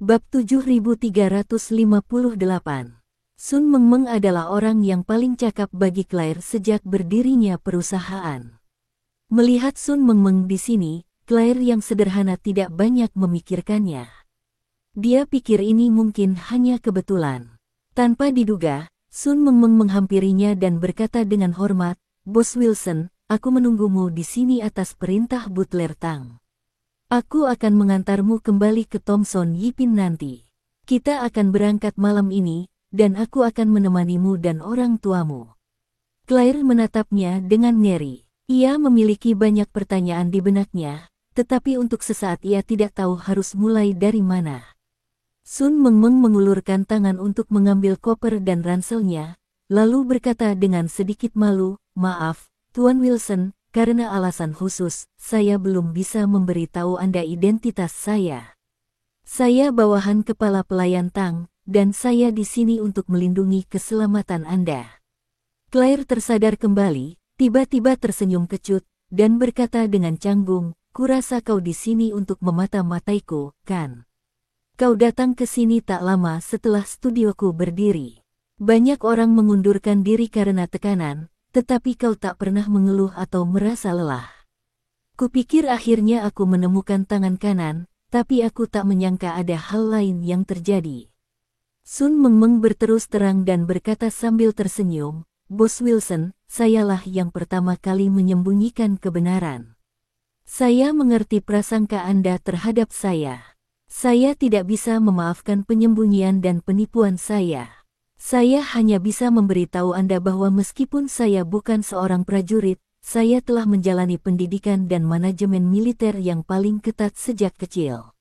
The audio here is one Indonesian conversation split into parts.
Bab 7358. Sun Mengmeng adalah orang yang paling cakap bagi Claire sejak berdirinya perusahaan. Melihat Sun Mengmeng di sini, Claire yang sederhana tidak banyak memikirkannya. Dia pikir ini mungkin hanya kebetulan. Tanpa diduga, Sun Mengmeng menghampirinya dan berkata dengan hormat, "Bos Wilson, aku menunggumu di sini atas perintah Butler Tang. Aku akan mengantarmu kembali ke Thomson Yipin nanti. Kita akan berangkat malam ini, dan aku akan menemanimu dan orang tuamu." Claire menatapnya dengan ngeri. Ia memiliki banyak pertanyaan di benaknya, tetapi untuk sesaat ia tidak tahu harus mulai dari mana. Sun Mengmeng mengulurkan tangan untuk mengambil koper dan ranselnya, lalu berkata dengan sedikit malu, "Maaf, Tuan Wilson, karena alasan khusus, saya belum bisa memberitahu Anda identitas saya. Saya bawahan kepala pelayan Tang, dan saya di sini untuk melindungi keselamatan Anda." Claire tersadar kembali, tiba-tiba tersenyum kecut, dan berkata dengan canggung, "Kurasa kau di sini untuk memata-mataiku, kan? Kau datang ke sini tak lama setelah studioku berdiri. Banyak orang mengundurkan diri karena tekanan, tetapi kau tak pernah mengeluh atau merasa lelah. Kupikir akhirnya aku menemukan tangan kanan, tapi aku tak menyangka ada hal lain yang terjadi." Sun Mengmeng berterus terang dan berkata sambil tersenyum, "Bos Wilson, sayalah yang pertama kali menyembunyikan kebenaran. Saya mengerti prasangka Anda terhadap saya. Saya tidak bisa memaafkan penyembunyian dan penipuan saya. Saya hanya bisa memberitahu Anda bahwa meskipun saya bukan seorang prajurit, saya telah menjalani pendidikan dan manajemen militer yang paling ketat sejak kecil.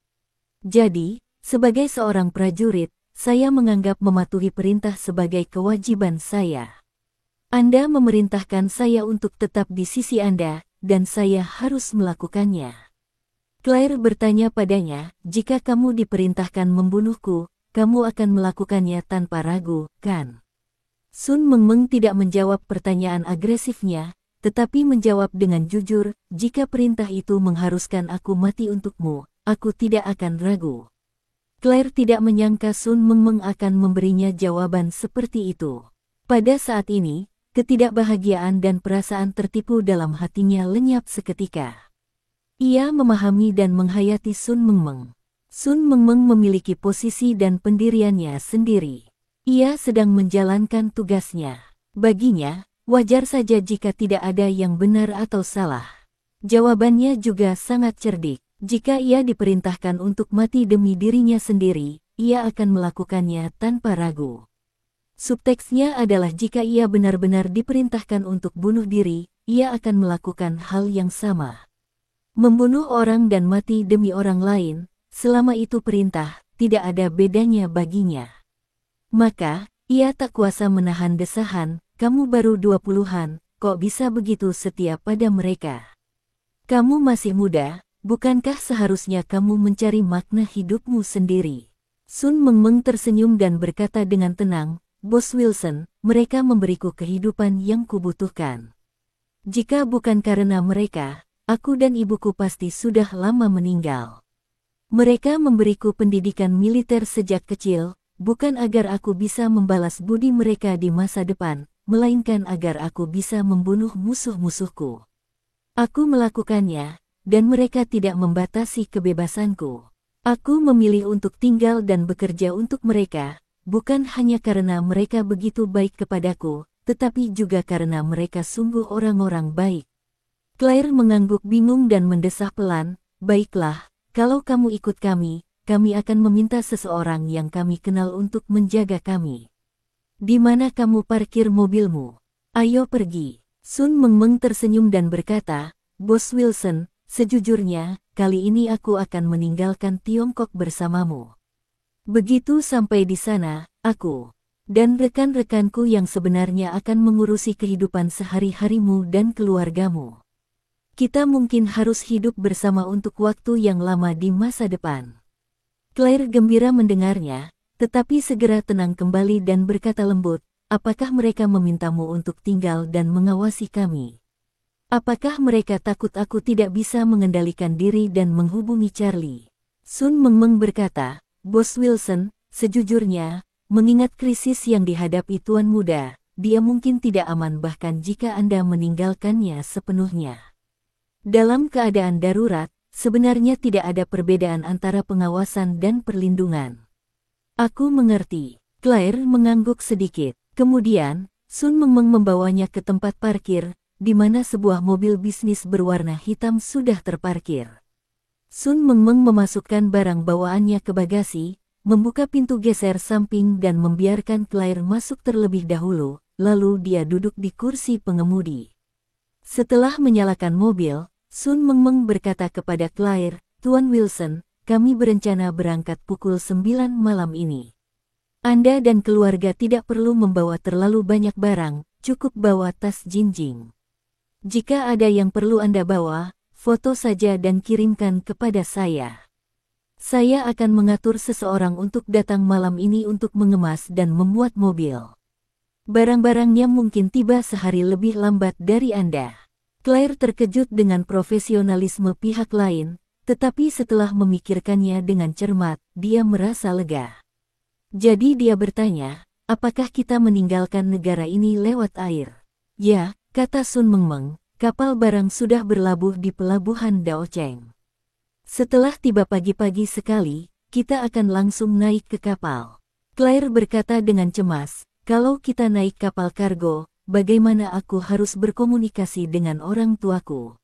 Jadi, sebagai seorang prajurit, saya menganggap mematuhi perintah sebagai kewajiban saya. Anda memerintahkan saya untuk tetap di sisi Anda, dan saya harus melakukannya." Claire bertanya padanya, "Jika kamu diperintahkan membunuhku, kamu akan melakukannya tanpa ragu, kan?" Sun Mengmeng tidak menjawab pertanyaan agresifnya, tetapi menjawab dengan jujur, "Jika perintah itu mengharuskan aku mati untukmu, aku tidak akan ragu." Claire tidak menyangka Sun Mengmeng akan memberinya jawaban seperti itu. Pada saat ini, ketidakbahagiaan dan perasaan tertipu dalam hatinya lenyap seketika. Ia memahami dan menghayati Sun Mengmeng. Sun Mengmeng memiliki posisi dan pendiriannya sendiri. Ia sedang menjalankan tugasnya. Baginya, wajar saja jika tidak ada yang benar atau salah. Jawabannya juga sangat cerdik. Jika ia diperintahkan untuk mati demi dirinya sendiri, ia akan melakukannya tanpa ragu. Subteksnya adalah jika ia benar-benar diperintahkan untuk bunuh diri, ia akan melakukan hal yang sama. Membunuh orang dan mati demi orang lain, selama itu perintah, tidak ada bedanya baginya. Maka, ia tak kuasa menahan desahan, "Kamu baru 20-an, kok bisa begitu setia pada mereka? Kamu masih muda, bukankah seharusnya kamu mencari makna hidupmu sendiri?" Sun Mengmeng tersenyum dan berkata dengan tenang, "Bos Wilson, mereka memberiku kehidupan yang kubutuhkan. Jika bukan karena mereka, aku dan ibuku pasti sudah lama meninggal. Mereka memberiku pendidikan militer sejak kecil, bukan agar aku bisa membalas budi mereka di masa depan, melainkan agar aku bisa membunuh musuh-musuhku. Aku melakukannya, dan mereka tidak membatasi kebebasanku. Aku memilih untuk tinggal dan bekerja untuk mereka, bukan hanya karena mereka begitu baik kepadaku, tetapi juga karena mereka sungguh orang-orang baik." Claire mengangguk bingung dan mendesah pelan, "Baiklah, kalau kamu ikut kami akan meminta seseorang yang kami kenal untuk menjaga kami. Di mana kamu parkir mobilmu? Ayo pergi." Sun Mengmeng tersenyum dan berkata, "Bos Wilson, sejujurnya, kali ini aku akan meninggalkan Tiongkok bersamamu. Begitu sampai di sana, aku dan rekan-rekanku yang sebenarnya akan mengurusi kehidupan sehari-harimu dan keluargamu. Kita mungkin harus hidup bersama untuk waktu yang lama di masa depan." Claire gembira mendengarnya, tetapi segera tenang kembali dan berkata lembut, "Apakah mereka memintamu untuk tinggal dan mengawasi kami? Apakah mereka takut aku tidak bisa mengendalikan diri dan menghubungi Charlie?" Sun Mengmeng berkata, Bos Wilson, sejujurnya, mengingat krisis yang dihadapi Tuan Muda, dia mungkin tidak aman bahkan jika Anda meninggalkannya sepenuhnya. Dalam keadaan darurat, sebenarnya tidak ada perbedaan antara pengawasan dan perlindungan. Aku mengerti. Claire mengangguk sedikit. Kemudian, Sun Mengmeng membawanya ke tempat parkir, di mana sebuah mobil bisnis berwarna hitam sudah terparkir. Sun Mengmeng memasukkan barang bawaannya ke bagasi, membuka pintu geser samping dan membiarkan Claire masuk terlebih dahulu, lalu dia duduk di kursi pengemudi. Setelah menyalakan mobil, Sun Mengmeng berkata kepada Claire, "Tuan Wilson, kami berencana berangkat pukul 9 malam ini. Anda dan keluarga tidak perlu membawa terlalu banyak barang, cukup bawa tas jinjing. Jika ada yang perlu Anda bawa, foto saja dan kirimkan kepada saya. Saya akan mengatur seseorang untuk datang malam ini untuk mengemas dan memuat mobil. Barang-barangnya mungkin tiba sehari lebih lambat dari Anda." Claire terkejut dengan profesionalisme pihak lain, tetapi setelah memikirkannya dengan cermat, dia merasa lega. Jadi dia bertanya, "Apakah kita meninggalkan negara ini lewat air?" "Ya," kata Sun Mengmeng, "kapal barang sudah berlabuh di pelabuhan Daocheng. Setelah tiba pagi-pagi sekali, kita akan langsung naik ke kapal." Claire berkata dengan cemas, "Kalau kita naik kapal kargo, bagaimana aku harus berkomunikasi dengan orang tuaku?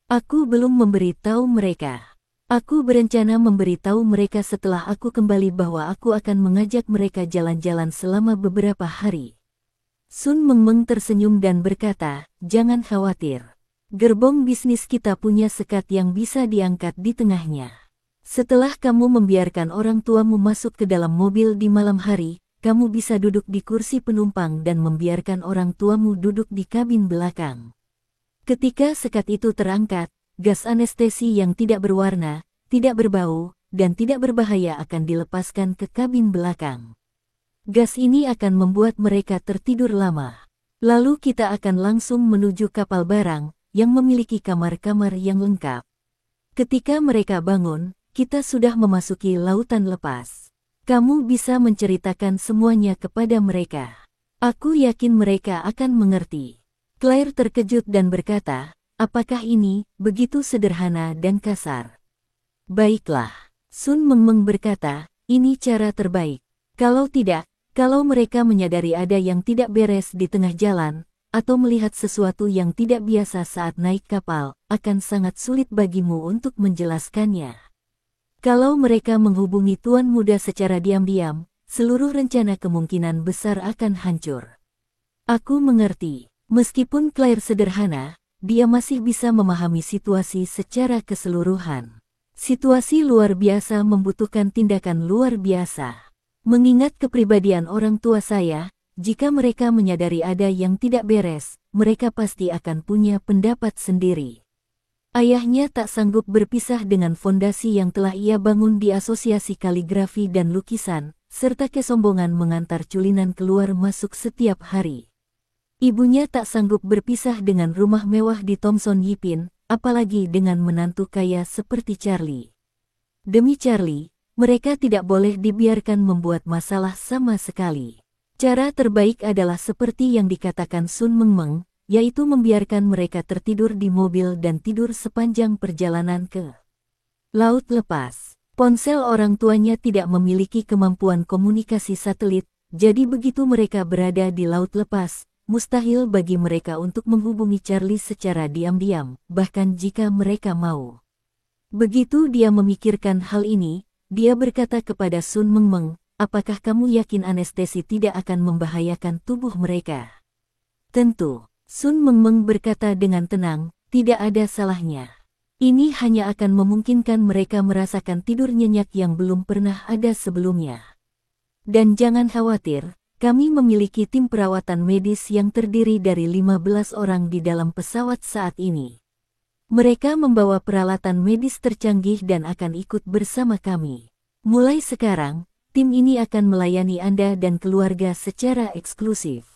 Aku belum memberitahu mereka. Aku berencana memberitahu mereka setelah aku kembali bahwa aku akan mengajak mereka jalan-jalan selama beberapa hari." Sun Mengmeng tersenyum dan berkata, "Jangan khawatir. Gerbong bisnis kita punya sekat yang bisa diangkat di tengahnya. Setelah kamu membiarkan orang tuamu masuk ke dalam mobil di malam hari, kamu bisa duduk di kursi penumpang dan membiarkan orang tuamu duduk di kabin belakang. Ketika sekat itu terangkat, gas anestesi yang tidak berwarna, tidak berbau, dan tidak berbahaya akan dilepaskan ke kabin belakang. Gas ini akan membuat mereka tertidur lama. Lalu kita akan langsung menuju kapal barang, yang memiliki kamar-kamar yang lengkap. Ketika mereka bangun, kita sudah memasuki lautan lepas. Kamu bisa menceritakan semuanya kepada mereka. Aku yakin mereka akan mengerti." Claire terkejut dan berkata, "Apakah ini begitu sederhana dan kasar?" "Baiklah," Sun Mengmeng berkata, "ini cara terbaik. Kalau tidak, kalau mereka menyadari ada yang tidak beres di tengah jalan, atau melihat sesuatu yang tidak biasa saat naik kapal, akan sangat sulit bagimu untuk menjelaskannya. Kalau mereka menghubungi Tuan Muda secara diam-diam, seluruh rencana kemungkinan besar akan hancur." Aku mengerti. Meskipun Claire sederhana, dia masih bisa memahami situasi secara keseluruhan. Situasi luar biasa membutuhkan tindakan luar biasa. Mengingat kepribadian orang tua saya, jika mereka menyadari ada yang tidak beres, mereka pasti akan punya pendapat sendiri. Ayahnya tak sanggup berpisah dengan fondasi yang telah ia bangun di Asosiasi Kaligrafi dan Lukisan, serta kesombongan mengantar culinan keluar masuk setiap hari. Ibunya tak sanggup berpisah dengan rumah mewah di Thomson Yipin, apalagi dengan menantu kaya seperti Charlie. Demi Charlie, mereka tidak boleh dibiarkan membuat masalah sama sekali. Cara terbaik adalah seperti yang dikatakan Sun Mengmeng, yaitu membiarkan mereka tertidur di mobil dan tidur sepanjang perjalanan ke laut lepas. Ponsel orang tuanya tidak memiliki kemampuan komunikasi satelit, jadi begitu mereka berada di laut lepas, mustahil bagi mereka untuk menghubungi Charlie secara diam-diam, bahkan jika mereka mau. Begitu dia memikirkan hal ini, dia berkata kepada Sun Mengmeng, "Apakah kamu yakin anestesi tidak akan membahayakan tubuh mereka?" "Tentu," Sun Mengmeng berkata dengan tenang, "tidak ada salahnya. Ini hanya akan memungkinkan mereka merasakan tidur nyenyak yang belum pernah ada sebelumnya. Dan jangan khawatir, kami memiliki tim perawatan medis yang terdiri dari 15 orang di dalam pesawat saat ini. Mereka membawa peralatan medis tercanggih dan akan ikut bersama kami. Mulai sekarang, tim ini akan melayani Anda dan keluarga secara eksklusif."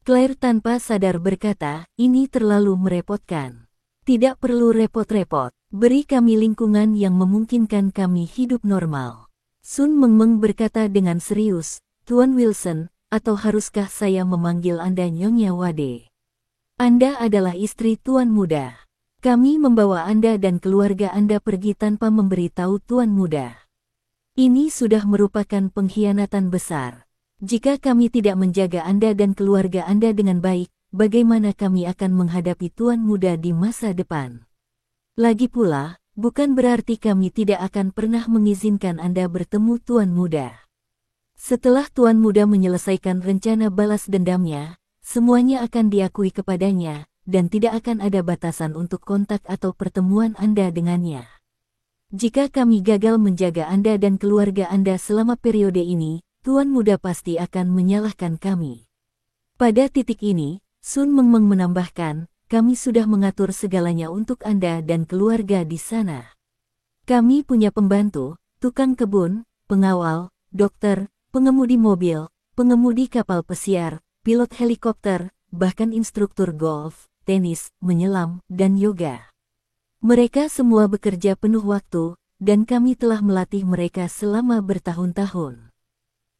Claire tanpa sadar berkata, "Ini terlalu merepotkan. Tidak perlu repot-repot. Beri kami lingkungan yang memungkinkan kami hidup normal." Sun Mengmeng berkata dengan serius, Tuan Wilson, atau haruskah saya memanggil Anda Nyonya Wade? Anda adalah istri Tuan Muda. Kami membawa Anda dan keluarga Anda pergi tanpa memberitahu Tuan Muda. Ini sudah merupakan pengkhianatan besar. Jika kami tidak menjaga Anda dan keluarga Anda dengan baik, bagaimana kami akan menghadapi Tuan Muda di masa depan? Lagi pula, bukan berarti kami tidak akan pernah mengizinkan Anda bertemu Tuan Muda. Setelah Tuan Muda menyelesaikan rencana balas dendamnya, semuanya akan diakui kepadanya, dan tidak akan ada batasan untuk kontak atau pertemuan Anda dengannya. Jika kami gagal menjaga Anda dan keluarga Anda selama periode ini, Tuan Muda pasti akan menyalahkan kami. Pada titik ini, Sun Mengmeng menambahkan, kami sudah mengatur segalanya untuk Anda dan keluarga di sana. Kami punya pembantu, tukang kebun, pengawal, dokter, pengemudi mobil, pengemudi kapal pesiar, pilot helikopter, bahkan instruktur golf, tenis, menyelam, dan yoga. Mereka semua bekerja penuh waktu, dan kami telah melatih mereka selama bertahun-tahun.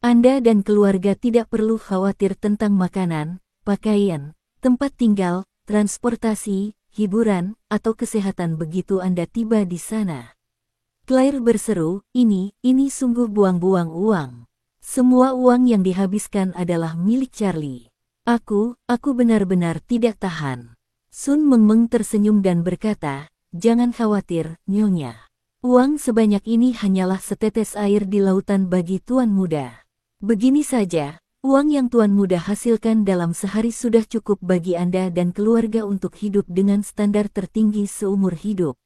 Anda dan keluarga tidak perlu khawatir tentang makanan, pakaian, tempat tinggal, transportasi, hiburan, atau kesehatan begitu Anda tiba di sana. Claire berseru, ini sungguh buang-buang uang. Semua uang yang dihabiskan adalah milik Charlie. Aku benar-benar tidak tahan. Sun Mengmeng tersenyum dan berkata, jangan khawatir, Nyonya. Uang sebanyak ini hanyalah setetes air di lautan bagi Tuan Muda. Begini saja. Uang yang Tuan Muda hasilkan dalam sehari sudah cukup bagi Anda dan keluarga untuk hidup dengan standar tertinggi seumur hidup.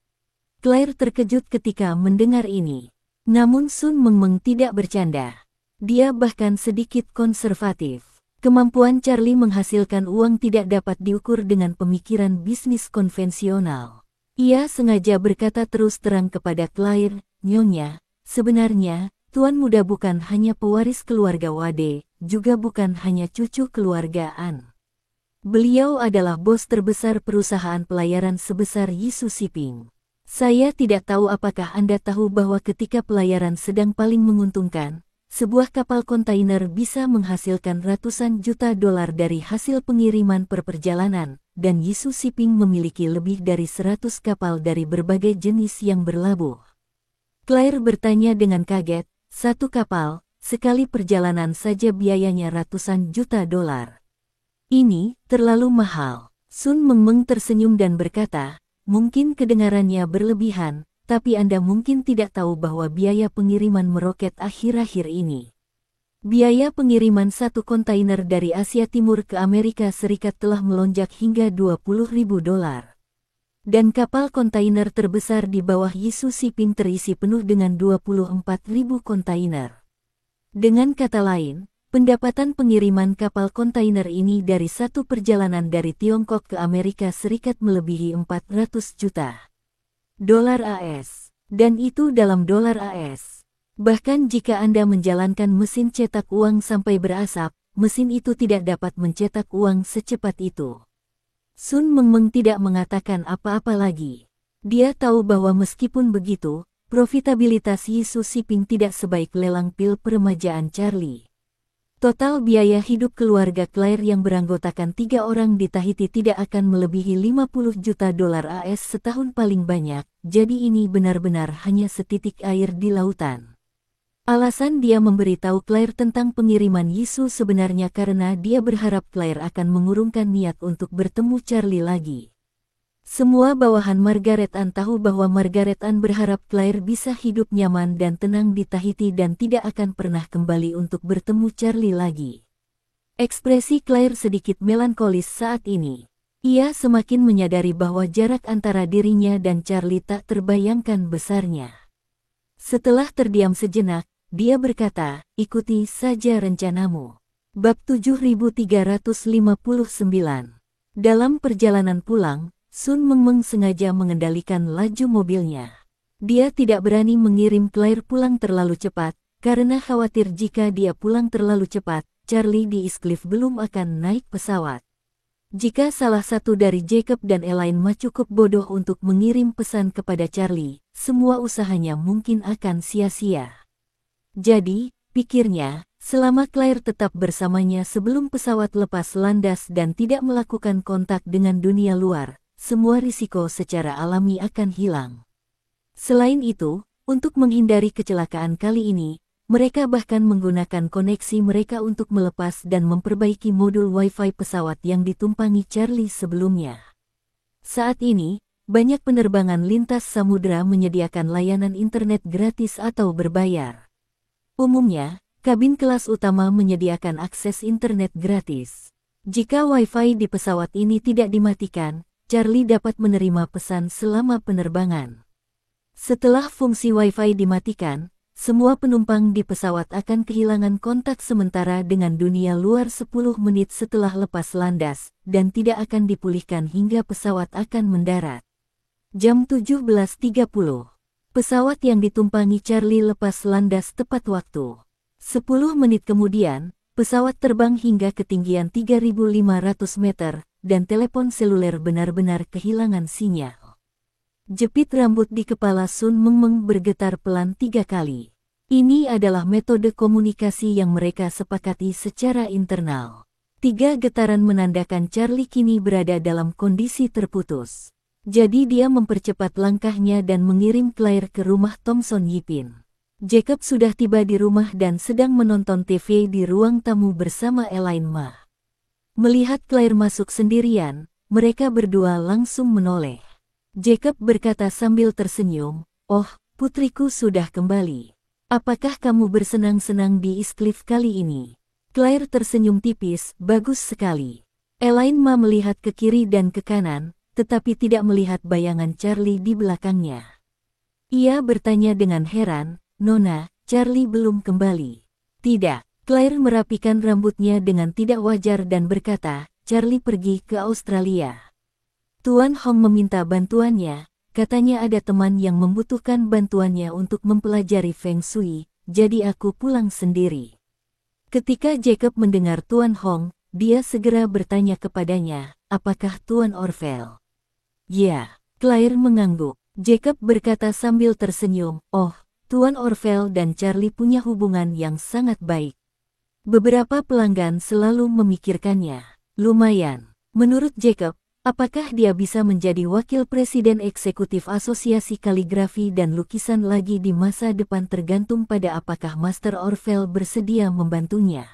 Claire terkejut ketika mendengar ini. Namun Sun Mengmeng tidak bercanda. Dia bahkan sedikit konservatif. Kemampuan Charlie menghasilkan uang tidak dapat diukur dengan pemikiran bisnis konvensional. Ia sengaja berkata terus terang kepada Claire, Nyonya, sebenarnya, Tuan Muda bukan hanya pewaris keluarga Wade, juga bukan hanya cucu keluarga An. Beliau adalah bos terbesar perusahaan pelayaran sebesar Yisu Shipping. Saya tidak tahu apakah Anda tahu bahwa ketika pelayaran sedang paling menguntungkan, sebuah kapal kontainer bisa menghasilkan ratusan juta dolar dari hasil pengiriman per perjalanan, dan Yisu Shipping memiliki lebih dari 100 kapal dari berbagai jenis yang berlabuh. Claire bertanya dengan kaget, satu kapal, sekali perjalanan saja biayanya ratusan juta dolar. Ini terlalu mahal. Sun Mengmeng tersenyum dan berkata, mungkin kedengarannya berlebihan, tapi Anda mungkin tidak tahu bahwa biaya pengiriman meroket akhir-akhir ini. Biaya pengiriman satu kontainer dari Asia Timur ke Amerika Serikat telah melonjak hingga 20.000 dolar. Dan kapal kontainer terbesar di bawah Yisu Shipping terisi penuh dengan 24.000 kontainer. Dengan kata lain, pendapatan pengiriman kapal kontainer ini dari satu perjalanan dari Tiongkok ke Amerika Serikat melebihi 400 juta dolar AS. Dan itu dalam dolar AS. Bahkan jika Anda menjalankan mesin cetak uang sampai berasap, mesin itu tidak dapat mencetak uang secepat itu. Sun Mengmeng tidak mengatakan apa-apa lagi. Dia tahu bahwa meskipun begitu, profitabilitas Yisu Shipping tidak sebaik lelang pil peremajaan Charlie. Total biaya hidup keluarga Claire yang beranggotakan 3 orang di Tahiti tidak akan melebihi 50 juta dolar AS setahun paling banyak, jadi ini benar-benar hanya setitik air di lautan. Alasan dia memberitahu Claire tentang pengiriman Yisu sebenarnya karena dia berharap Claire akan mengurungkan niat untuk bertemu Charlie lagi. Semua bawahan Margaret Ann tahu bahwa Margaret Ann berharap Claire bisa hidup nyaman dan tenang di Tahiti dan tidak akan pernah kembali untuk bertemu Charlie lagi. Ekspresi Claire sedikit melankolis saat ini. Ia semakin menyadari bahwa jarak antara dirinya dan Charlie tak terbayangkan besarnya. Setelah terdiam sejenak, dia berkata, ikuti saja rencanamu. Bab 7359. Dalam perjalanan pulang, Sun Mengmeng sengaja mengendalikan laju mobilnya. Dia tidak berani mengirim Claire pulang terlalu cepat, karena khawatir jika dia pulang terlalu cepat, Charlie di East Cliff belum akan naik pesawat. Jika salah satu dari Jacob dan Elaine cukup bodoh untuk mengirim pesan kepada Charlie, semua usahanya mungkin akan sia-sia. Jadi, pikirnya, selama Claire tetap bersamanya sebelum pesawat lepas landas dan tidak melakukan kontak dengan dunia luar, semua risiko secara alami akan hilang. Selain itu, untuk menghindari kecelakaan kali ini, mereka bahkan menggunakan koneksi mereka untuk melepas dan memperbaiki modul Wi-Fi pesawat yang ditumpangi Charlie sebelumnya. Saat ini, banyak penerbangan lintas samudera menyediakan layanan internet gratis atau berbayar. Umumnya, kabin kelas utama menyediakan akses internet gratis. Jika Wi-Fi di pesawat ini tidak dimatikan, Charlie dapat menerima pesan selama penerbangan. Setelah fungsi Wi-Fi dimatikan, semua penumpang di pesawat akan kehilangan kontak sementara dengan dunia luar 10 menit setelah lepas landas, dan tidak akan dipulihkan hingga pesawat akan mendarat. Jam 17.30. Pesawat yang ditumpangi Charlie lepas landas tepat waktu. 10 menit kemudian, pesawat terbang hingga ketinggian 3.500 meter, dan telepon seluler benar-benar kehilangan sinyal. Jepit rambut di kepala Sun Mengmeng bergetar pelan 3 kali. Ini adalah metode komunikasi yang mereka sepakati secara internal. 3 getaran menandakan Charlie kini berada dalam kondisi terputus. Jadi dia mempercepat langkahnya dan mengirim Claire ke rumah Thomson Yipin. Jacob sudah tiba di rumah dan sedang menonton TV di ruang tamu bersama Elaine Ma. Melihat Claire masuk sendirian, mereka berdua langsung menoleh. Jacob berkata sambil tersenyum, "Oh, putriku sudah kembali. Apakah kamu bersenang-senang di East Cliff kali ini?" Claire tersenyum tipis, "Bagus sekali." Elaine Ma melihat ke kiri dan ke kanan, tetapi tidak melihat bayangan Charlie di belakangnya. Ia bertanya dengan heran, "Nona, Charlie belum kembali?" "Tidak." Claire merapikan rambutnya dengan tidak wajar dan berkata, "Charlie pergi ke Australia. Tuan Hong meminta bantuannya, katanya ada teman yang membutuhkan bantuannya untuk mempelajari Feng Shui, jadi aku pulang sendiri." Ketika Jacob mendengar Tuan Hong, dia segera bertanya kepadanya, "Apakah Tuan Orville?" "Ya." Claire mengangguk. Jacob berkata sambil tersenyum, "Oh, Tuan Orville dan Charlie punya hubungan yang sangat baik. Beberapa pelanggan selalu memikirkannya." "Lumayan." Menurut Jacob, apakah dia bisa menjadi wakil presiden eksekutif Asosiasi Kaligrafi dan Lukisan lagi di masa depan tergantung pada apakah Master Orville bersedia membantunya.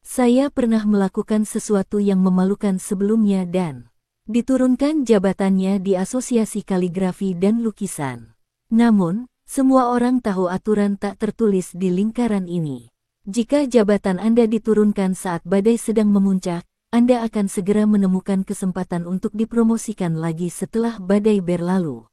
"Saya pernah melakukan sesuatu yang memalukan sebelumnya dan diturunkan jabatannya di Asosiasi Kaligrafi dan Lukisan. Namun, semua orang tahu aturan tak tertulis di lingkaran ini. Jika jabatan Anda diturunkan saat badai sedang memuncak, Anda akan segera menemukan kesempatan untuk dipromosikan lagi setelah badai berlalu.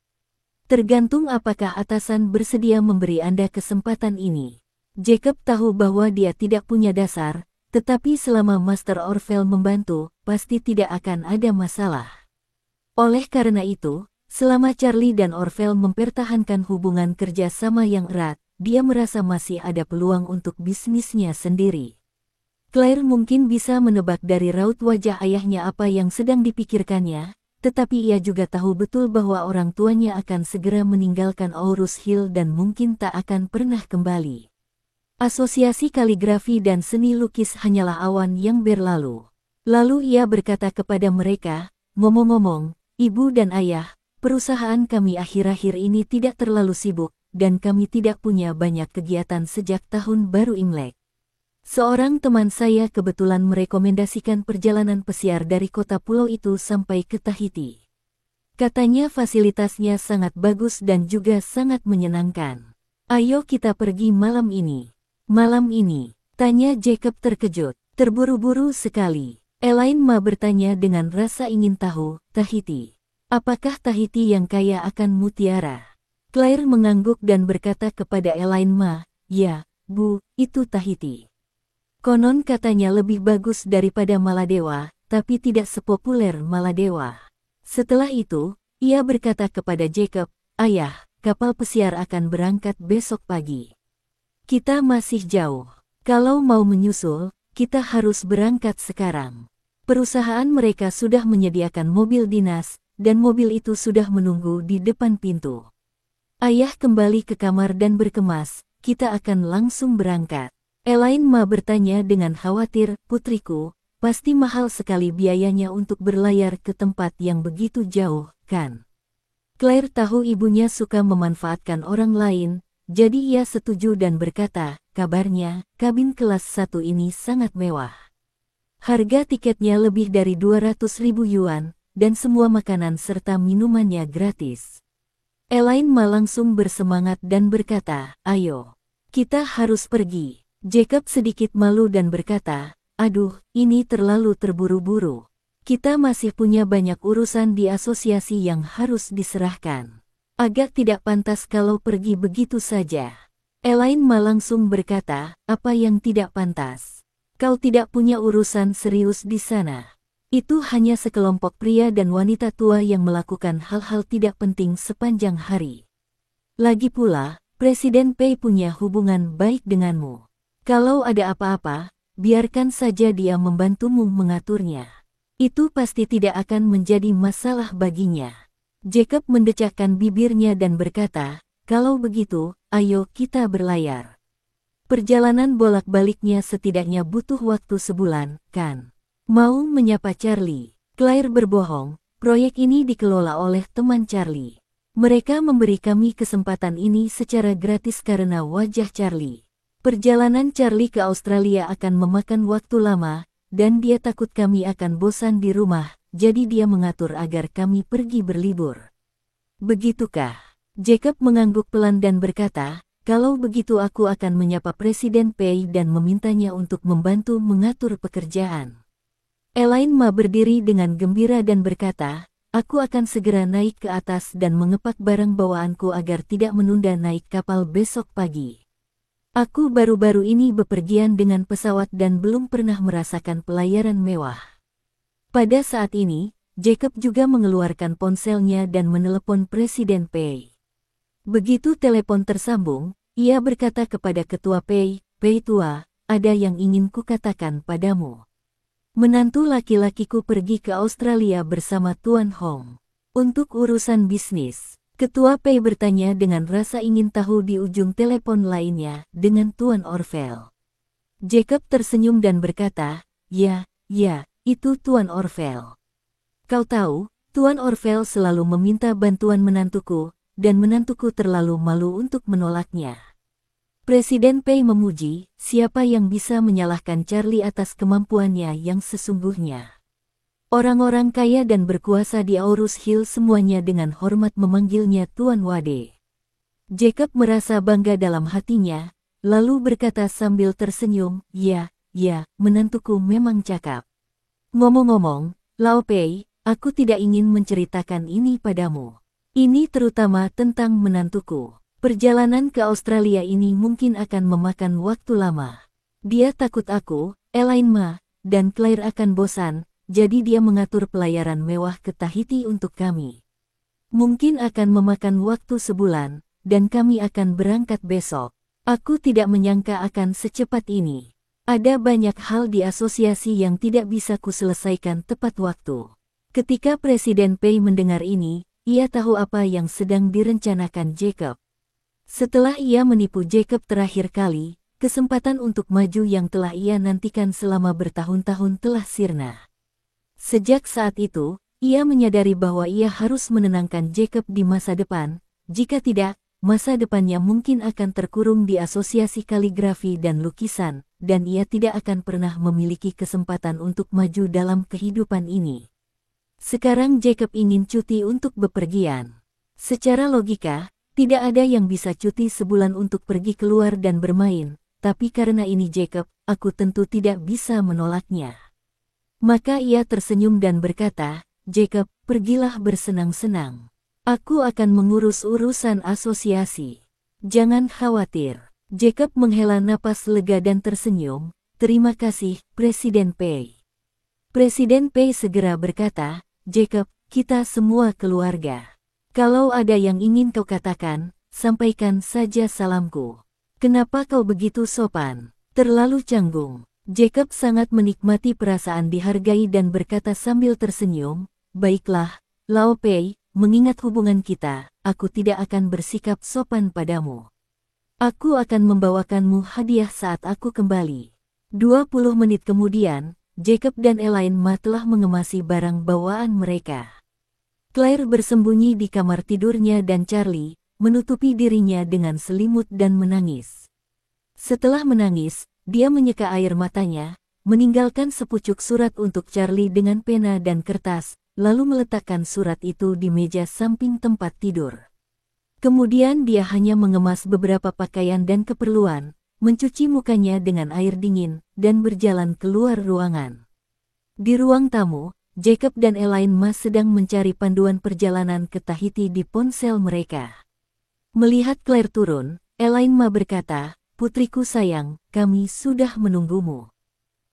Tergantung apakah atasan bersedia memberi Anda kesempatan ini." Jacob tahu bahwa dia tidak punya dasar, tetapi selama Master Orville membantu, pasti tidak akan ada masalah. Oleh karena itu, selama Charlie dan Orville mempertahankan hubungan kerja sama yang erat, dia merasa masih ada peluang untuk bisnisnya sendiri. Claire mungkin bisa menebak dari raut wajah ayahnya apa yang sedang dipikirkannya, tetapi ia juga tahu betul bahwa orang tuanya akan segera meninggalkan Aurus Hill dan mungkin tak akan pernah kembali. Asosiasi Kaligrafi dan Seni Lukis hanyalah awan yang berlalu. Lalu ia berkata kepada mereka, "Ngomong-ngomong, Ibu dan Ayah, perusahaan kami akhir-akhir ini tidak terlalu sibuk, dan kami tidak punya banyak kegiatan sejak tahun baru Imlek. Seorang teman saya kebetulan merekomendasikan perjalanan pesiar dari kota pulau itu sampai ke Tahiti. Katanya fasilitasnya sangat bagus dan juga sangat menyenangkan. Ayo kita pergi malam ini." "Malam ini?" tanya Jacob terkejut. "Terburu-buru sekali." Elaine Ma bertanya dengan rasa ingin tahu, "Tahiti? Apakah Tahiti yang kaya akan mutiara?" Claire mengangguk dan berkata kepada Elaine Ma, "Ya, Bu, itu Tahiti. Konon katanya lebih bagus daripada Maladewa, tapi tidak sepopuler Maladewa." Setelah itu, ia berkata kepada Jacob, "Ayah, kapal pesiar akan berangkat besok pagi. Kita masih jauh. Kalau mau menyusul, kita harus berangkat sekarang." Perusahaan mereka sudah menyediakan mobil dinas, dan mobil itu sudah menunggu di depan pintu. Ayah kembali ke kamar dan berkemas, kita akan langsung berangkat. Elaine Ma bertanya dengan khawatir, putriku, pasti mahal sekali biayanya untuk berlayar ke tempat yang begitu jauh, kan? Claire tahu ibunya suka memanfaatkan orang lain, jadi ia setuju dan berkata, kabarnya, kabin kelas 1 ini sangat mewah. Harga tiketnya lebih dari 200.000 yuan, dan semua makanan serta minumannya gratis. Elaine Ma langsung bersemangat dan berkata, ayo, kita harus pergi. Jacob sedikit malu dan berkata, aduh, ini terlalu terburu-buru. Kita masih punya banyak urusan di asosiasi yang harus diserahkan. Agak tidak pantas kalau pergi begitu saja. Elaine Ma langsung berkata, apa yang tidak pantas? Kau tidak punya urusan serius di sana. Itu hanya sekelompok pria dan wanita tua yang melakukan hal-hal tidak penting sepanjang hari. Lagi pula, Presiden Pei punya hubungan baik denganmu. Kalau ada apa-apa, biarkan saja dia membantumu mengaturnya. Itu pasti tidak akan menjadi masalah baginya. Jacob mendecakkan bibirnya dan berkata, kalau begitu, ayo kita berlayar. Perjalanan bolak-baliknya setidaknya butuh waktu sebulan, kan? Mau menyapa Charlie. Claire berbohong, proyek ini dikelola oleh teman Charlie. Mereka memberi kami kesempatan ini secara gratis karena wajah Charlie. Perjalanan Charlie ke Australia akan memakan waktu lama, dan dia takut kami akan bosan di rumah. Jadi dia mengatur agar kami pergi berlibur. Begitukah? Jacob mengangguk pelan dan berkata, kalau begitu aku akan menyapa Presiden Pei dan memintanya untuk membantu mengatur pekerjaan. Elaine Ma berdiri dengan gembira dan berkata, aku akan segera naik ke atas dan mengepak barang bawaanku agar tidak menunda naik kapal besok pagi. Aku baru-baru ini bepergian dengan pesawat dan belum pernah merasakan pelayaran mewah. Pada saat ini, Jacob juga mengeluarkan ponselnya dan menelepon Presiden Pei. Begitu telepon tersambung, ia berkata kepada Ketua Pei, Pei tua, ada yang ingin kukatakan padamu. Menantu laki-lakiku pergi ke Australia bersama Tuan Hong. Untuk urusan bisnis, Ketua Pei bertanya dengan rasa ingin tahu di ujung telepon lainnya dengan Tuan Orville. Jacob tersenyum dan berkata, ya, itu Tuan Orville. Kau tahu, Tuan Orville selalu meminta bantuan menantuku, dan menantuku terlalu malu untuk menolaknya. Presiden Pei memuji, siapa yang bisa menyalahkan Charlie atas kemampuannya yang sesungguhnya. Orang-orang kaya dan berkuasa di Aurus Hill semuanya dengan hormat memanggilnya Tuan Wade. Jacob merasa bangga dalam hatinya, lalu berkata sambil tersenyum, ya, menantuku memang cakap. Ngomong-ngomong, Lao Pei, aku tidak ingin menceritakan ini padamu. Ini terutama tentang menantuku. Perjalanan ke Australia ini mungkin akan memakan waktu lama. Dia takut aku, Elaine Ma, dan Claire akan bosan, jadi dia mengatur pelayaran mewah ke Tahiti untuk kami. Mungkin akan memakan waktu sebulan, dan kami akan berangkat besok. Aku tidak menyangka akan secepat ini. Ada banyak hal di asosiasi yang tidak bisa kuselesaikan tepat waktu. Ketika Presiden Pei mendengar ini, ia tahu apa yang sedang direncanakan Jacob. Setelah ia menipu Jacob terakhir kali, kesempatan untuk maju yang telah ia nantikan selama bertahun-tahun telah sirna. Sejak saat itu, ia menyadari bahwa ia harus menenangkan Jacob di masa depan, jika tidak, masa depannya mungkin akan terkurung di asosiasi kaligrafi dan lukisan, dan ia tidak akan pernah memiliki kesempatan untuk maju dalam kehidupan ini. Sekarang Jacob ingin cuti untuk bepergian. Secara logika, tidak ada yang bisa cuti sebulan untuk pergi keluar dan bermain, tapi karena ini Jacob, aku tentu tidak bisa menolaknya. Maka ia tersenyum dan berkata, Jacob, pergilah bersenang-senang. Aku akan mengurus urusan asosiasi. Jangan khawatir. Jacob menghela napas lega dan tersenyum. Terima kasih, Presiden Pei. Presiden Pei segera berkata, Jacob, kita semua keluarga. Kalau ada yang ingin kau katakan, sampaikan saja salamku. Kenapa kau begitu sopan? Terlalu canggung. Jacob sangat menikmati perasaan dihargai dan berkata sambil tersenyum, baiklah, Lao Pei, mengingat hubungan kita, aku tidak akan bersikap sopan padamu. Aku akan membawakanmu hadiah saat aku kembali. 20 menit kemudian, Jacob dan Elaine Ma telah mengemasi barang bawaan mereka. Claire bersembunyi di kamar tidurnya dan Charlie menutupi dirinya dengan selimut dan menangis. Setelah menangis, dia menyeka air matanya, meninggalkan sepucuk surat untuk Charlie dengan pena dan kertas, lalu meletakkan surat itu di meja samping tempat tidur. Kemudian dia hanya mengemas beberapa pakaian dan keperluan, mencuci mukanya dengan air dingin, dan berjalan keluar ruangan. Di ruang tamu, Jacob dan Elaine Ma sedang mencari panduan perjalanan ke Tahiti di ponsel mereka. Melihat Claire turun, Elaine Ma berkata, "Putriku sayang, kami sudah menunggumu.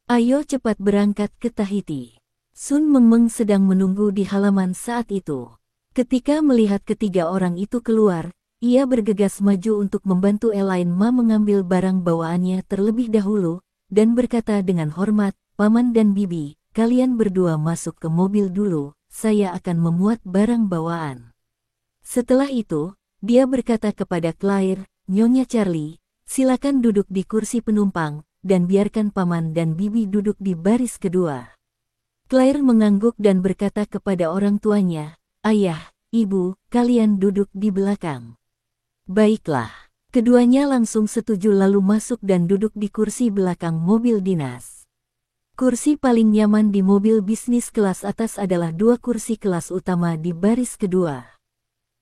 Ayo cepat berangkat ke Tahiti." Sun Mengmeng sedang menunggu di halaman saat itu. Ketika melihat ketiga orang itu keluar, ia bergegas maju untuk membantu Elaine Ma mengambil barang bawaannya terlebih dahulu, dan berkata dengan hormat, "Paman dan Bibi, kalian berdua masuk ke mobil dulu, saya akan memuat barang bawaan." Setelah itu, dia berkata kepada Claire, "Nyonya Charlie, silakan duduk di kursi penumpang, dan biarkan Paman dan Bibi duduk di baris kedua." Claire mengangguk dan berkata kepada orang tuanya, "Ayah, Ibu, kalian duduk di belakang." Baiklah. Keduanya langsung setuju lalu masuk dan duduk di kursi belakang mobil dinas. Kursi paling nyaman di mobil bisnis kelas atas adalah dua kursi kelas utama di baris kedua.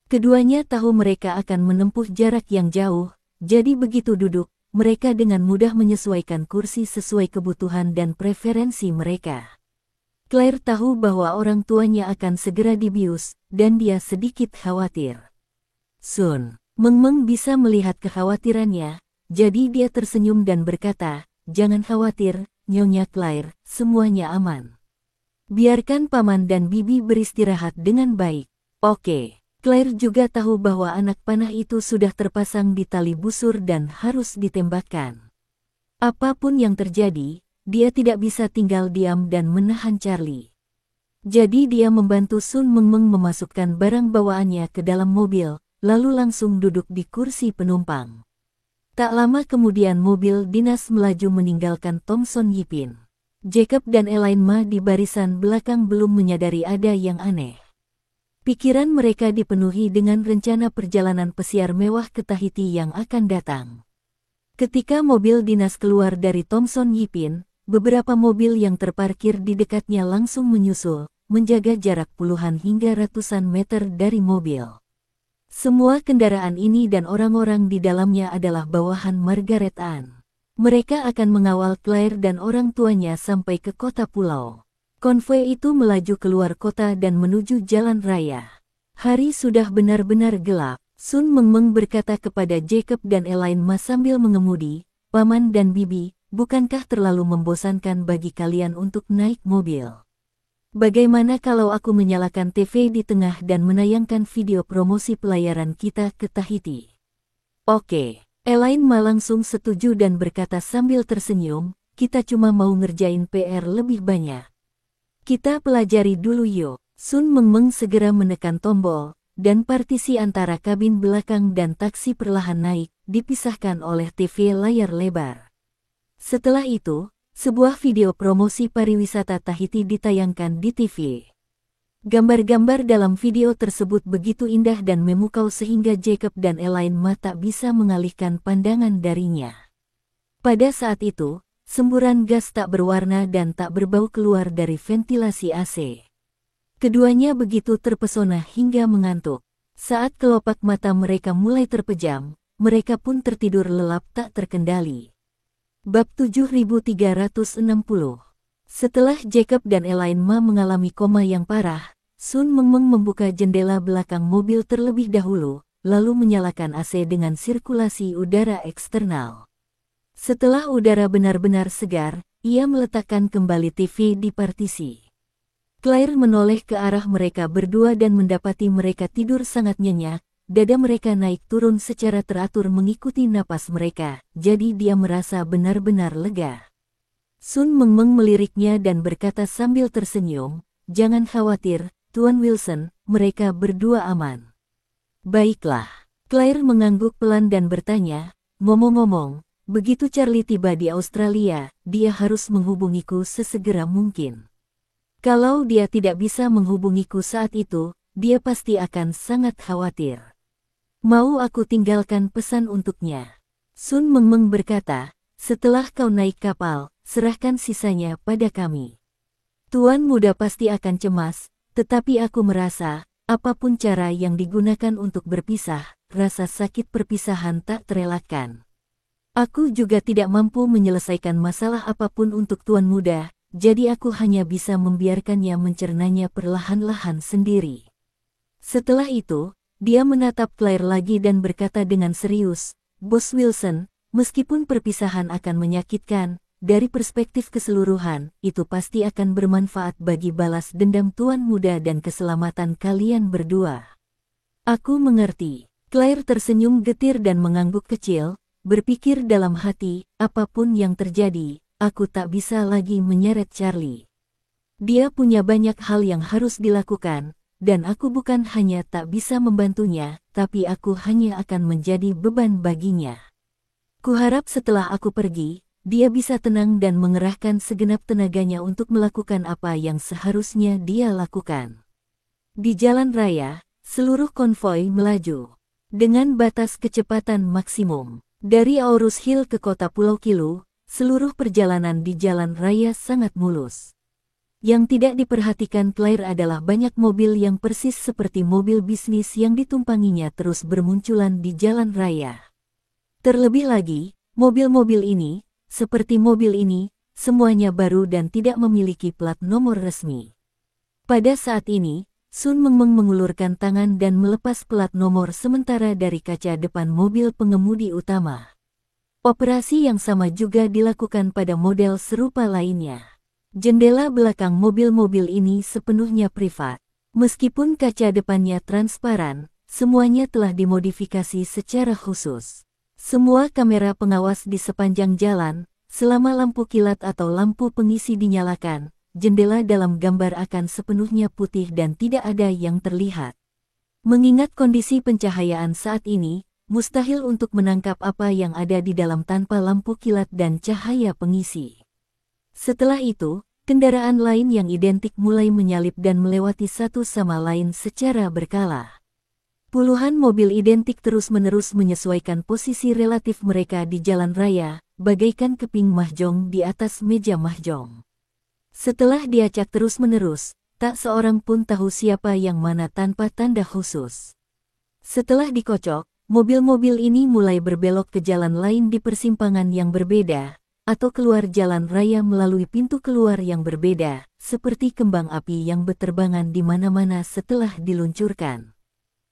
Keduanya tahu mereka akan menempuh jarak yang jauh, jadi begitu duduk, mereka dengan mudah menyesuaikan kursi sesuai kebutuhan dan preferensi mereka. Claire tahu bahwa orang tuanya akan segera dibius, dan dia sedikit khawatir. Sun Mengmeng bisa melihat kekhawatirannya, jadi dia tersenyum dan berkata, "Jangan khawatir, Nyonya Claire, semuanya aman. Biarkan Paman dan Bibi beristirahat dengan baik." Oke. Claire juga tahu bahwa anak panah itu sudah terpasang di tali busur dan harus ditembakkan. Apapun yang terjadi, dia tidak bisa tinggal diam dan menahan Charlie. Jadi dia membantu Sun Mengmeng memasukkan barang bawaannya ke dalam mobil, lalu langsung duduk di kursi penumpang. Tak lama kemudian mobil dinas melaju meninggalkan Thomson Yipin. Jacob dan Elaine Ma di barisan belakang belum menyadari ada yang aneh. Pikiran mereka dipenuhi dengan rencana perjalanan pesiar mewah ke Tahiti yang akan datang. Ketika mobil dinas keluar dari Thomson Yipin, beberapa mobil yang terparkir di dekatnya langsung menyusul, menjaga jarak puluhan hingga ratusan meter dari mobil. Semua kendaraan ini dan orang-orang di dalamnya adalah bawahan Margaret Ann. Mereka akan mengawal Claire dan orang tuanya sampai ke kota pulau. Konvoi itu melaju keluar kota dan menuju jalan raya. Hari sudah benar-benar gelap. Sun Mengmeng berkata kepada Jacob dan Elaine Ma sambil mengemudi, "Paman dan Bibi, bukankah terlalu membosankan bagi kalian untuk naik mobil? Bagaimana kalau aku menyalakan TV di tengah dan menayangkan video promosi pelayaran kita ke Tahiti?" "Oke." Elaine Ma langsung setuju dan berkata sambil tersenyum, "Kita cuma mau ngerjain PR lebih banyak. Kita pelajari dulu yuk." Sun Mengmeng segera menekan tombol, dan partisi antara kabin belakang dan taksi perlahan naik, dipisahkan oleh TV layar lebar. Setelah itu, sebuah video promosi pariwisata Tahiti ditayangkan di TV. Gambar-gambar dalam video tersebut begitu indah dan memukau sehingga Jacob dan Elaine Ma tak bisa mengalihkan pandangan darinya. Pada saat itu, semburan gas tak berwarna dan tak berbau keluar dari ventilasi AC. Keduanya begitu terpesona hingga mengantuk. Saat kelopak mata mereka mulai terpejam, mereka pun tertidur lelap tak terkendali. Bab 7360. Setelah Jacob dan Elaine Ma mengalami koma yang parah, Sun Mengmeng membuka jendela belakang mobil terlebih dahulu, lalu menyalakan AC dengan sirkulasi udara eksternal. Setelah udara benar-benar segar, ia meletakkan kembali TV di partisi. Claire menoleh ke arah mereka berdua dan mendapati mereka tidur sangat nyenyak, dada mereka naik turun secara teratur mengikuti napas mereka, jadi dia merasa benar-benar lega. Sun Mengmeng meliriknya dan berkata sambil tersenyum, "Jangan khawatir, Tuan Wilson, mereka berdua aman." "Baiklah." Claire mengangguk pelan dan bertanya, Ngomong-ngomong, begitu Charlie tiba di Australia, dia harus menghubungiku sesegera mungkin. Kalau dia tidak bisa menghubungiku saat itu, dia pasti akan sangat khawatir. Mau aku tinggalkan pesan untuknya? Sun Mengmeng berkata, setelah kau naik kapal, serahkan sisanya pada kami. Tuan muda pasti akan cemas, tetapi aku merasa, apapun cara yang digunakan untuk berpisah, rasa sakit perpisahan tak terelakkan. Aku juga tidak mampu menyelesaikan masalah apapun untuk tuan muda, jadi aku hanya bisa membiarkannya mencernanya perlahan-lahan sendiri. Setelah itu, dia menatap Claire lagi dan berkata dengan serius, Bos Wilson, meskipun perpisahan akan menyakitkan, dari perspektif keseluruhan, itu pasti akan bermanfaat bagi balas dendam tuan muda dan keselamatan kalian berdua. Aku mengerti. Claire tersenyum getir dan mengangguk kecil, berpikir dalam hati, apapun yang terjadi, aku tak bisa lagi menyeret Charlie. Dia punya banyak hal yang harus dilakukan, dan aku bukan hanya tak bisa membantunya, tapi aku hanya akan menjadi beban baginya. Kuharap setelah aku pergi, dia bisa tenang dan mengerahkan segenap tenaganya untuk melakukan apa yang seharusnya dia lakukan. Di jalan raya, seluruh konvoi melaju dengan batas kecepatan maksimum. Dari Aurus Hill ke kota Pulau Kilu, seluruh perjalanan di jalan raya sangat mulus. Yang tidak diperhatikan Claire adalah banyak mobil yang persis seperti mobil bisnis yang ditumpanginya terus bermunculan di jalan raya. Terlebih lagi, mobil-mobil ini, seperti mobil ini, semuanya baru dan tidak memiliki plat nomor resmi. Pada saat ini, Sun Mengmeng mengulurkan tangan dan melepas plat nomor sementara dari kaca depan mobil pengemudi utama. Operasi yang sama juga dilakukan pada model serupa lainnya. Jendela belakang mobil-mobil ini sepenuhnya privat. Meskipun kaca depannya transparan, semuanya telah dimodifikasi secara khusus. Semua kamera pengawas di sepanjang jalan, selama lampu kilat atau lampu pengisi dinyalakan, jendela dalam gambar akan sepenuhnya putih dan tidak ada yang terlihat. Mengingat kondisi pencahayaan saat ini, mustahil untuk menangkap apa yang ada di dalam tanpa lampu kilat dan cahaya pengisi. Setelah itu, kendaraan lain yang identik mulai menyalip dan melewati satu sama lain secara berkala. Puluhan mobil identik terus-menerus menyesuaikan posisi relatif mereka di jalan raya, bagaikan keping mahjong di atas meja mahjong. Setelah diacak terus-menerus, tak seorang pun tahu siapa yang mana tanpa tanda khusus. Setelah dikocok, mobil-mobil ini mulai berbelok ke jalan lain di persimpangan yang berbeda, atau keluar jalan raya melalui pintu keluar yang berbeda, seperti kembang api yang berterbangan di mana-mana setelah diluncurkan.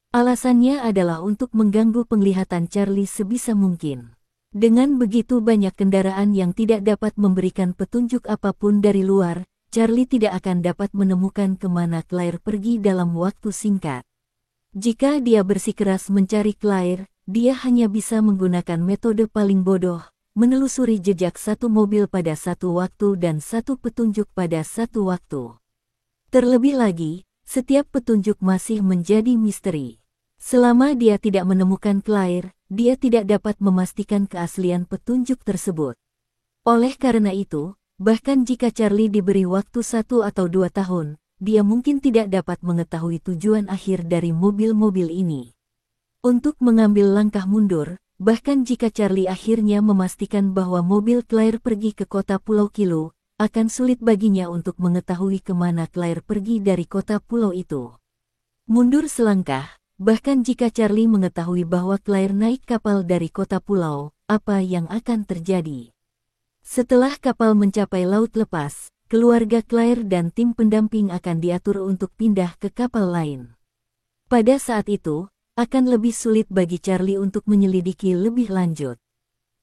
Alasannya adalah untuk mengganggu penglihatan Charlie sebisa mungkin. Dengan begitu banyak kendaraan yang tidak dapat memberikan petunjuk apapun dari luar, Charlie tidak akan dapat menemukan kemana Claire pergi dalam waktu singkat. Jika dia bersikeras mencari Claire, dia hanya bisa menggunakan metode paling bodoh, menelusuri jejak satu mobil pada satu waktu dan satu petunjuk pada satu waktu. Terlebih lagi, setiap petunjuk masih menjadi misteri. Selama dia tidak menemukan Claire, dia tidak dapat memastikan keaslian petunjuk tersebut. Oleh karena itu, bahkan jika Charlie diberi waktu 1 atau 2 tahun, dia mungkin tidak dapat mengetahui tujuan akhir dari mobil-mobil ini. Untuk mengambil langkah mundur, bahkan jika Charlie akhirnya memastikan bahwa mobil Claire pergi ke kota Pulau Kilu, akan sulit baginya untuk mengetahui kemana Claire pergi dari kota pulau itu. Mundur selangkah, bahkan jika Charlie mengetahui bahwa Claire naik kapal dari kota pulau, apa yang akan terjadi? Setelah kapal mencapai laut lepas, keluarga Claire dan tim pendamping akan diatur untuk pindah ke kapal lain. Pada saat itu, akan lebih sulit bagi Charlie untuk menyelidiki lebih lanjut.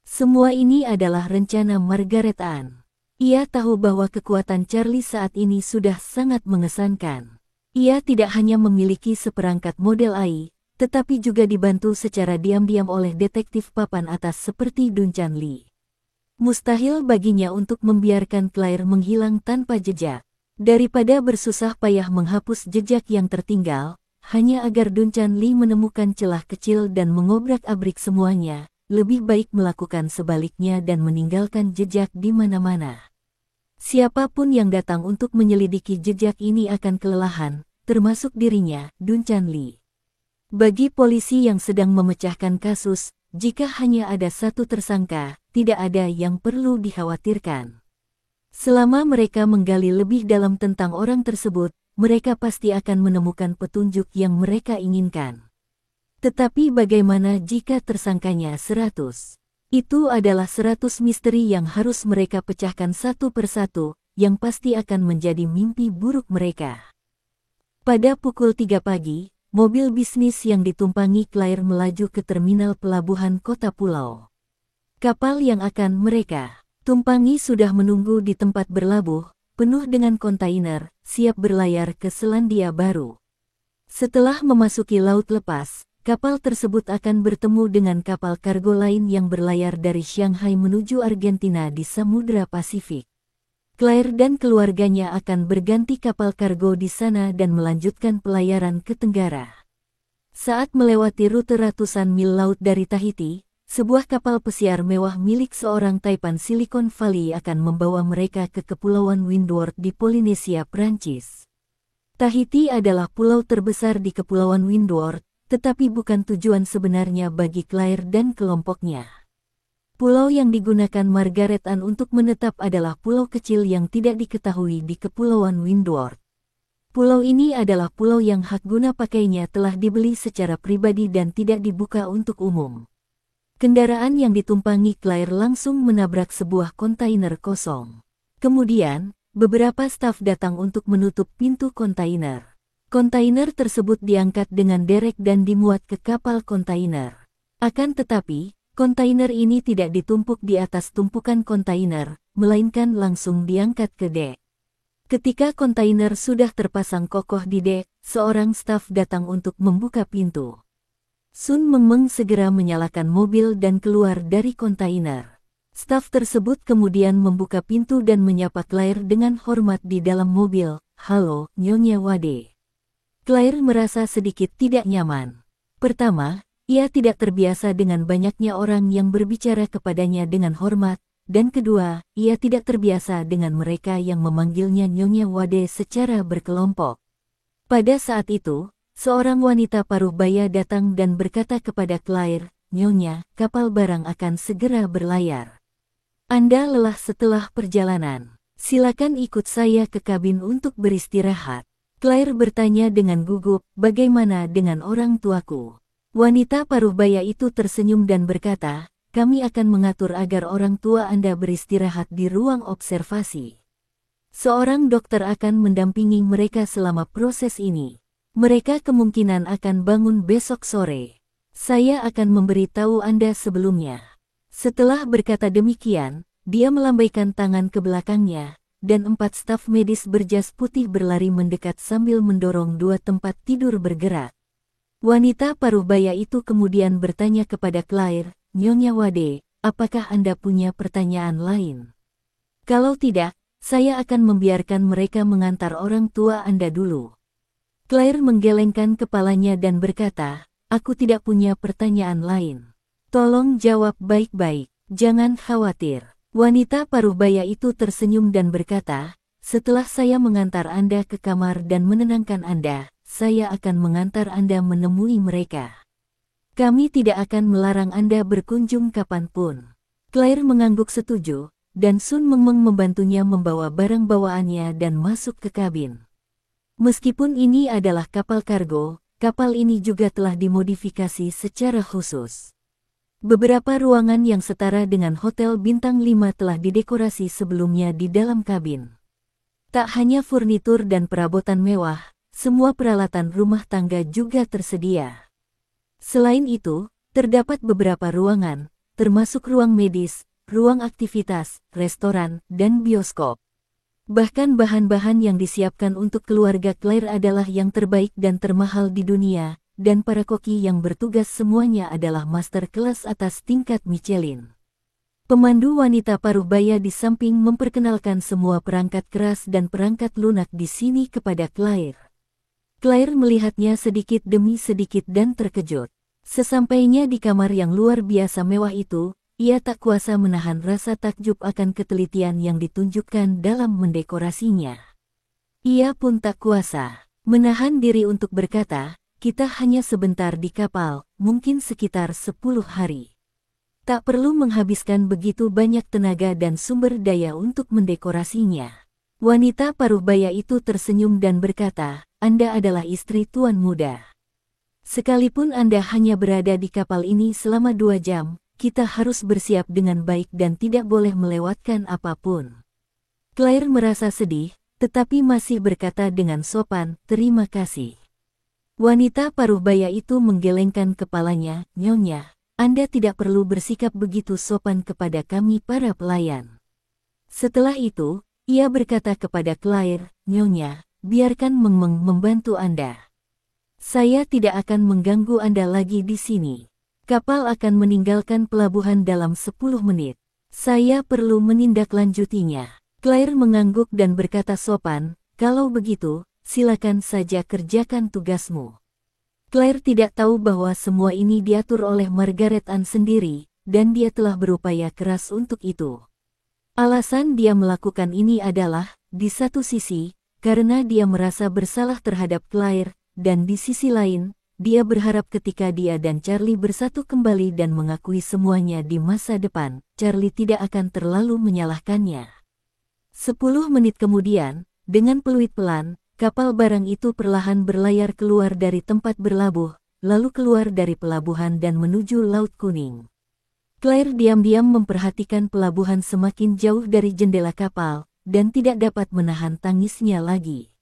Semua ini adalah rencana Margaret Ann. Ia tahu bahwa kekuatan Charlie saat ini sudah sangat mengesankan. Ia tidak hanya memiliki seperangkat model AI, tetapi juga dibantu secara diam-diam oleh detektif papan atas seperti Duncan Lee. Mustahil baginya untuk membiarkan Claire menghilang tanpa jejak. Daripada bersusah payah menghapus jejak yang tertinggal, hanya agar Duncan Lee menemukan celah kecil dan mengobrak-abrik semuanya, lebih baik melakukan sebaliknya dan meninggalkan jejak di mana-mana. Siapapun yang datang untuk menyelidiki jejak ini akan kelelahan, termasuk dirinya, Dun Chanli. Bagi polisi yang sedang memecahkan kasus, jika hanya ada satu tersangka, tidak ada yang perlu dikhawatirkan. Selama mereka menggali lebih dalam tentang orang tersebut, mereka pasti akan menemukan petunjuk yang mereka inginkan. Tetapi bagaimana jika tersangkanya 100? Itu adalah 100 misteri yang harus mereka pecahkan satu persatu, yang pasti akan menjadi mimpi buruk mereka. Pada pukul 3 pagi, mobil bisnis yang ditumpangi Claire melaju ke terminal pelabuhan kota pulau. Kapal yang akan mereka tumpangi sudah menunggu di tempat berlabuh, penuh dengan kontainer, siap berlayar ke Selandia Baru. Setelah memasuki laut lepas, kapal tersebut akan bertemu dengan kapal kargo lain yang berlayar dari Shanghai menuju Argentina di Samudra Pasifik. Claire dan keluarganya akan berganti kapal kargo di sana dan melanjutkan pelayaran ke Tenggara. Saat melewati rute ratusan mil laut dari Tahiti, sebuah kapal pesiar mewah milik seorang taipan Silicon Valley akan membawa mereka ke Kepulauan Windward di Polinesia, Prancis. Tahiti adalah pulau terbesar di Kepulauan Windward, tetapi bukan tujuan sebenarnya bagi Claire dan kelompoknya. Pulau yang digunakan Margaret Ann untuk menetap adalah pulau kecil yang tidak diketahui di Kepulauan Windward. Pulau ini adalah pulau yang hak guna pakainya telah dibeli secara pribadi dan tidak dibuka untuk umum. Kendaraan yang ditumpangi Claire langsung menabrak sebuah kontainer kosong. Kemudian, beberapa staf datang untuk menutup pintu kontainer. Kontainer tersebut diangkat dengan derek dan dimuat ke kapal kontainer. Akan tetapi, kontainer ini tidak ditumpuk di atas tumpukan kontainer, melainkan langsung diangkat ke dek. Ketika kontainer sudah terpasang kokoh di dek, seorang staf datang untuk membuka pintu. Sun Mengmeng segera menyalakan mobil dan keluar dari kontainer. Staf tersebut kemudian membuka pintu dan menyapa Claire dengan hormat di dalam mobil. "Halo, Nyonya Wade." Claire merasa sedikit tidak nyaman. Pertama, ia tidak terbiasa dengan banyaknya orang yang berbicara kepadanya dengan hormat, dan kedua, ia tidak terbiasa dengan mereka yang memanggilnya Nyonya Wade secara berkelompok. Pada saat itu, seorang wanita paruh baya datang dan berkata kepada Claire, "Nyonya, kapal barang akan segera berlayar. Anda lelah setelah perjalanan. Silakan ikut saya ke kabin untuk beristirahat." Claire bertanya dengan gugup, "Bagaimana dengan orang tuaku?" Wanita paruh baya itu tersenyum dan berkata, "Kami akan mengatur agar orang tua Anda beristirahat di ruang observasi. Seorang dokter akan mendampingi mereka selama proses ini. Mereka kemungkinan akan bangun besok sore. Saya akan memberitahu Anda sebelumnya." Setelah berkata demikian, dia melambaikan tangan ke belakangnya, dan 4 staf medis berjas putih berlari mendekat sambil mendorong 2 tempat tidur bergerak. Wanita paruh baya itu kemudian bertanya kepada Claire, "Nyonya Wade, apakah Anda punya pertanyaan lain? Kalau tidak, saya akan membiarkan mereka mengantar orang tua Anda dulu." Claire menggelengkan kepalanya dan berkata, "Aku tidak punya pertanyaan lain. Tolong jawab baik-baik, jangan khawatir." Wanita paruh baya itu tersenyum dan berkata, "Setelah saya mengantar Anda ke kamar dan menenangkan Anda, saya akan mengantar Anda menemui mereka. Kami tidak akan melarang Anda berkunjung kapanpun." Claire mengangguk setuju, dan Sun Mengmeng membantunya membawa barang bawaannya dan masuk ke kabin. Meskipun ini adalah kapal kargo, kapal ini juga telah dimodifikasi secara khusus. Beberapa ruangan yang setara dengan hotel bintang 5 telah didekorasi sebelumnya di dalam kabin. Tak hanya furnitur dan perabotan mewah, semua peralatan rumah tangga juga tersedia. Selain itu, terdapat beberapa ruangan, termasuk ruang medis, ruang aktivitas, restoran, dan bioskop. Bahkan bahan-bahan yang disiapkan untuk keluarga Claire adalah yang terbaik dan termahal di dunia, dan para koki yang bertugas semuanya adalah master kelas atas tingkat Michelin. Pemandu wanita paruh baya di samping memperkenalkan semua perangkat keras dan perangkat lunak di sini kepada Claire. Claire melihatnya sedikit demi sedikit dan terkejut. Sesampainya di kamar yang luar biasa mewah itu, ia tak kuasa menahan rasa takjub akan ketelitian yang ditunjukkan dalam mendekorasinya. Ia pun tak kuasa menahan diri untuk berkata, "Kita hanya sebentar di kapal, mungkin sekitar 10 hari. Tak perlu menghabiskan begitu banyak tenaga dan sumber daya untuk mendekorasinya." Wanita paruh baya itu tersenyum dan berkata, "Anda adalah istri tuan muda. Sekalipun Anda hanya berada di kapal ini selama 2 jam, kita harus bersiap dengan baik dan tidak boleh melewatkan apapun." Claire merasa sedih, tetapi masih berkata dengan sopan, "Terima kasih." Wanita paruh baya itu menggelengkan kepalanya, "Nyonya, Anda tidak perlu bersikap begitu sopan kepada kami para pelayan." Setelah itu, ia berkata kepada Claire, "Nyonya, biarkan Meng Meng membantu Anda. Saya tidak akan mengganggu Anda lagi di sini. Kapal akan meninggalkan pelabuhan dalam 10 menit. Saya perlu menindaklanjutinya." Claire mengangguk dan berkata sopan, "Kalau begitu, silakan saja kerjakan tugasmu." Claire tidak tahu bahwa semua ini diatur oleh Margaret Anne sendiri, dan dia telah berupaya keras untuk itu. Alasan dia melakukan ini adalah, di satu sisi, karena dia merasa bersalah terhadap Claire, dan di sisi lain, dia berharap ketika dia dan Charlie bersatu kembali dan mengakui semuanya di masa depan, Charlie tidak akan terlalu menyalahkannya. 10 menit kemudian, dengan peluit pelan, kapal barang itu perlahan berlayar keluar dari tempat berlabuh, lalu keluar dari pelabuhan dan menuju Laut Kuning. Claire diam-diam memperhatikan pelabuhan semakin jauh dari jendela kapal, dan tidak dapat menahan tangisnya lagi.